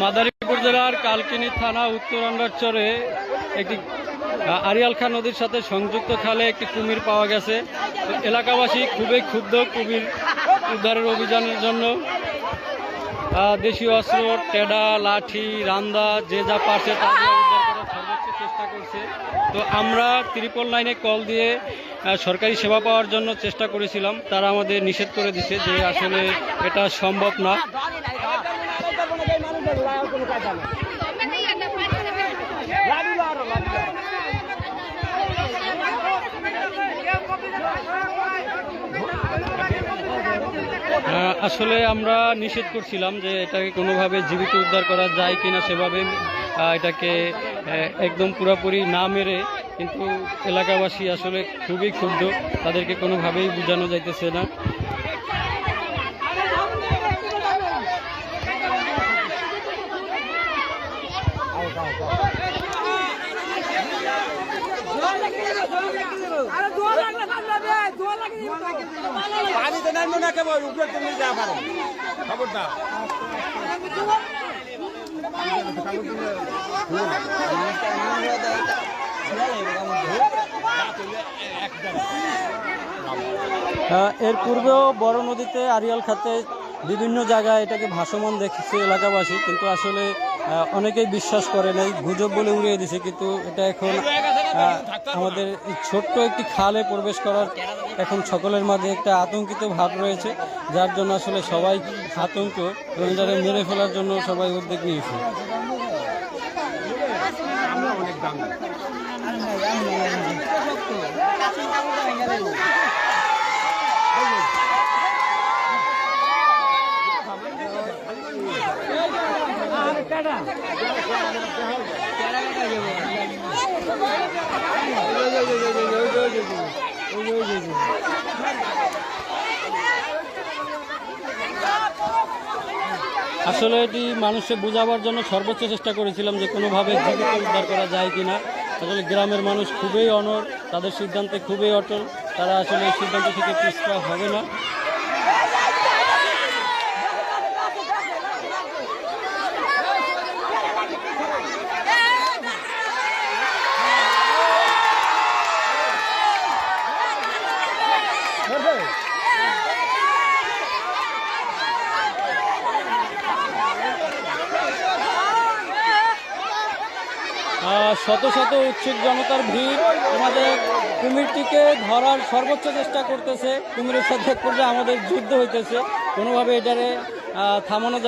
মাদারীপুর জেলার কালকিনি থানা উত্তরান্ডারচরে একটি আড়িয়াল খাঁ নদীর সাথে সংযুক্ত খালে একটি কুমির পাওয়া গেছে। এলাকাবাসী খুবই ক্ষুব্ধ কুমির উদ্ধারের অভিযানের জন্য। দেশীয় অস্ত্র, টেডা, লাঠি, রান্দা যে যা পারছে তা দিয়ে উদ্ধার করার সর্বোচ্চ চেষ্টা করছে। তো আমরা 999-এ কল দিয়ে সরকারি সেবা পাওয়ার জন্য চেষ্টা করেছিলাম। তারা আমাদের নিষেধ করে দিছে যে আসলে এটা সম্ভব না। আসলে আমরা নিষেধ করছিলাম যে এটাকে কোনোভাবে জীবিত উদ্ধার করা যায় কিনা, সেভাবে এটাকে একদম পুরোপুরি না মেরে, কিন্তু এলাকাবাসী আসলে খুবই ক্ষুব্ধ, তাদেরকে কোনোভাবেই বোঝানো যাইতেছে না। এর পূর্বেও বড় নদীতে আড়িয়াল খাতে বিভিন্ন জায়গায় এটাকে ভাসমান দেখেছে এলাকাবাসী, কিন্তু আসলে অনেকেই বিশ্বাস করে নাই, গুজব বলে উড়িয়ে দিছে। কিন্তু এটা এখন আমাদের ছোট্ট একটি খালে প্রবেশ করার এখন সকলের মাঝে একটা আতঙ্কিত ভাব রয়েছে, যার জন্য আসলে সবাই আতঙ্ক এবং এটাকে মেরে ফেলার জন্য সবাই উদ্যোগ নিয়েছে। আসলে এটি মানুষকে বোঝাবার জন্য সর্বোচ্চ চেষ্টা করেছিলাম যে কোনোভাবে জীবিত উদ্ধার করা যায় কিনা। আসলে গ্রামের মানুষ খুবই অনড়, তাদের সিদ্ধান্তে খুবই অটল, তারা আসলে এই সিদ্ধান্ত থেকে পিছপা হবে না। শত শত উৎসুক জনতার ভিড় আমাদের কুমিরটিকে ধরার সর্বোচ্চ চেষ্টা করতেছে। কুমিরের সাথে এক পর্যায়ে আমাদের যুদ্ধ হইতেছে, কোনোভাবে এটারে থামানো